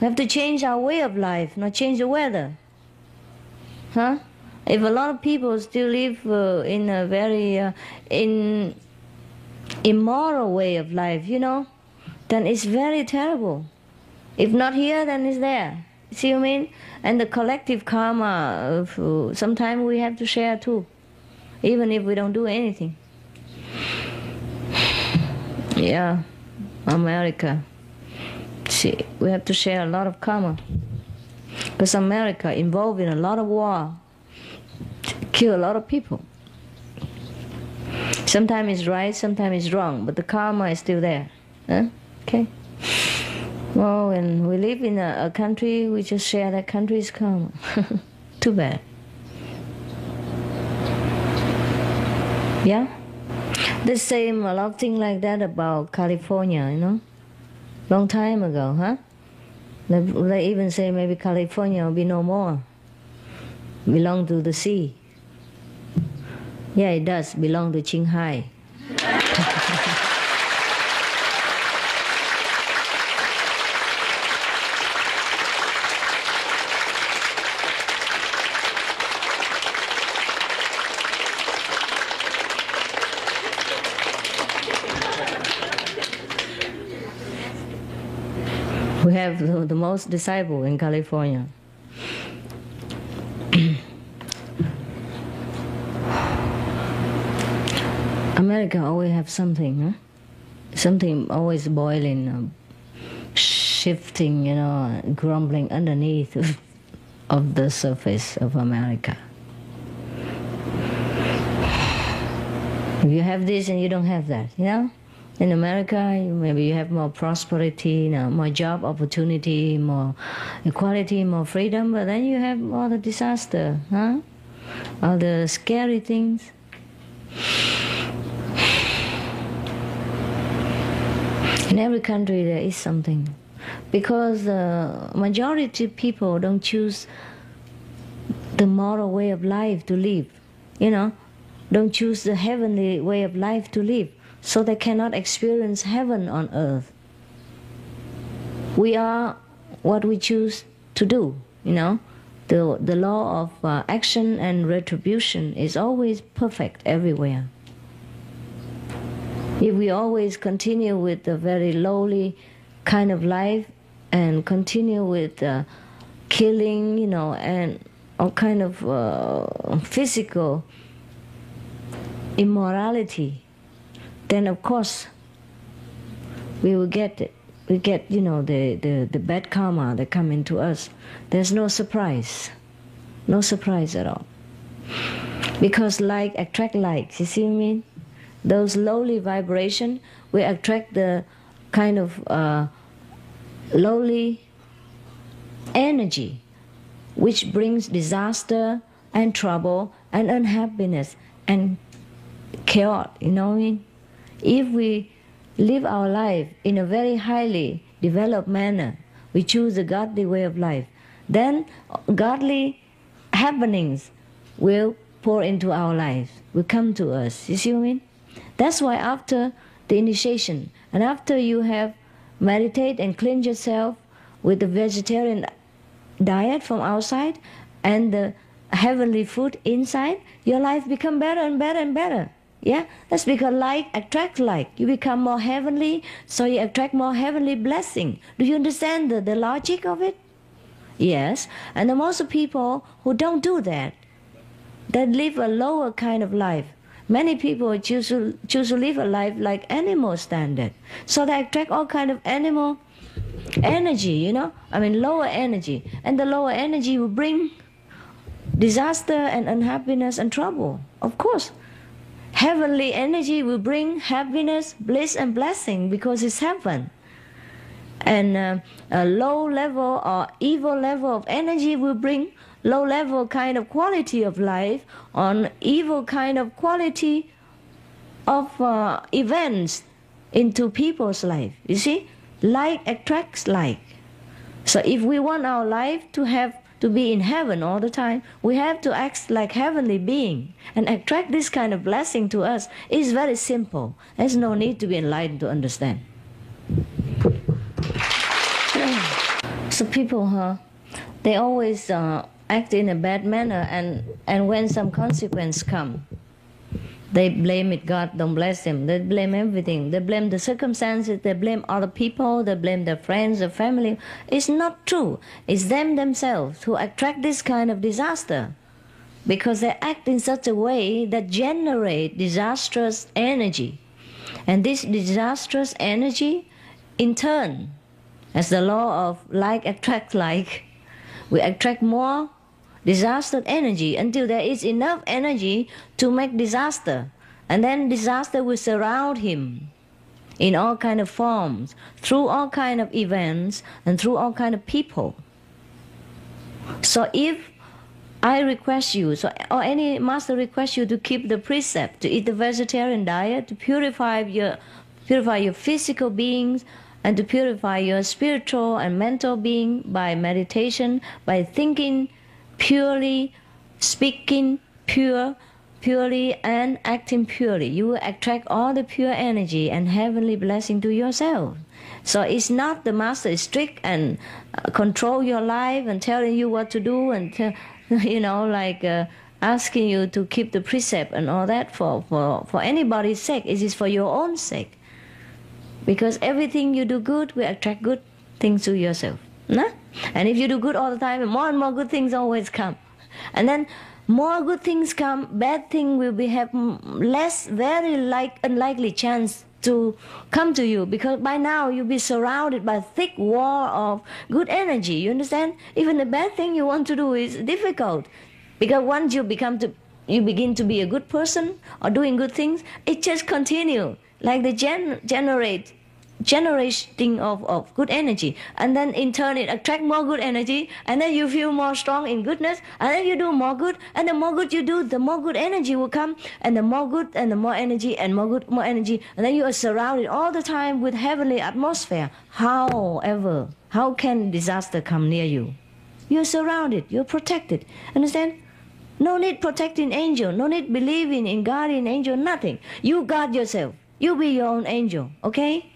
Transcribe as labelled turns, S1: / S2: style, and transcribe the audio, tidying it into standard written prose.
S1: We have to change our way of life, not change the weather. Huh? If a lot of people still live in a very immoral way of life, you know, then it's very terrible. If not here, then it's there. See what I mean? And the collective karma, sometimes we have to share too, even if we don't do anything. Yeah, America. See, we have to share a lot of karma. Because America involved in a lot of war, kill a lot of people. Sometimes it's right, sometimes it's wrong, but the karma is still there. Huh? Okay? Well, when we live in a country, we just share that country's karma. Too bad. Yeah? They say a lot of things like that about California, you know? Long time ago, huh? They even say maybe California will be no more. Belong to the sea. Yeah, it does belong to Qinghai. We have the most disciples in California. America always have something, huh? Something always boiling, shifting, you know, grumbling underneath of the surface of America. If you have this and you don't have that, you know? In America, maybe you have more prosperity, you know, more job opportunity, more equality, more freedom, but then you have all the disaster, huh? All the scary things. In every country there is something, because the majority of people don't choose the moral way of life to live, you know, don't choose the heavenly way of life to live, so they cannot experience heaven on earth. We are what we choose to do, you know. The law of action and retribution is always perfect everywhere. If we always continue with a very lowly kind of life and continue with killing, you know, and all kind of physical immorality, then of course we will get it. We get, you know, the bad karma that come into us. There's no surprise at all. Because like attract like, you see what I mean? Those lowly vibration will attract the kind of lowly energy, which brings disaster and trouble and unhappiness and chaos, you know what I mean? If we live our life in a very highly developed manner, we choose the godly way of life, then godly happenings will pour into our lives, will come to us. You see what I mean? That's why after the initiation, and after you have meditate and cleanse yourself with the vegetarian diet from outside and the heavenly food inside, your life become better and better and better. Yeah, that's because like attract like. You become more heavenly, so you attract more heavenly blessing. Do you understand the logic of it? Yes, and the most people who don't do that, that live a lower kind of life. Many people choose to live a life like animal standard. So they attract all kind of animal energy, you know? I mean lower energy. And the lower energy will bring disaster and unhappiness and trouble. Of course. Heavenly energy will bring happiness, bliss and blessing because it's heaven. And a low level or evil level of energy will bring low level kind of quality of life on evil kind of quality of events into people's life. You see, like attracts like. So if we want our life to be in heaven all the time, we have to act like heavenly being and attract this kind of blessing to us. It's very simple. There's no need to be enlightened to understand. Lots of people, they always act in a bad manner, and when some consequence come, they blame it. God don't bless them. They blame everything. They blame the circumstances. They blame other people. They blame their friends, their family. It's not true. It's them themselves who attract this kind of disaster, because they act in such a way that generate disastrous energy. And this disastrous energy, in turn, as the law of like attracts like, we attract more disaster energy until there is enough energy to make disaster. And then disaster will surround him in all kind of forms, through all kind of events, and through all kind of people. So if I request you, or any master requests you to keep the precept, to eat the vegetarian diet, to purify your physical beings, and to purify your spiritual and mental being by meditation, by thinking purely, speaking purely, and acting purely, you will attract all the pure energy and heavenly blessing to yourself. So it's not the master is strict and control your life and telling you what to do, and asking you to keep the precept and all that for anybody's sake. It is for your own sake. Because everything you do good will attract good things to yourself. Nah? And if you do good all the time, more and more good things always come. And then more good things come, bad things will have less, very unlikely chance to come to you, because by now you'll be surrounded by a thick wall of good energy. You understand? Even the bad thing you want to do is difficult, because once you begin to be a good person or doing good things, it just continues like the generating of good energy, and then in turn it attracts more good energy, and then you feel more strong in goodness, and then you do more good, and the more good you do, the more good energy will come, and the more good and the more energy and more good, more energy, and then you are surrounded all the time with heavenly atmosphere. However, how can disaster come near you? You're surrounded, you're protected. Understand? No need protecting angel, no need believing in guardian angel, nothing. You guard yourself. You be your own angel, okay?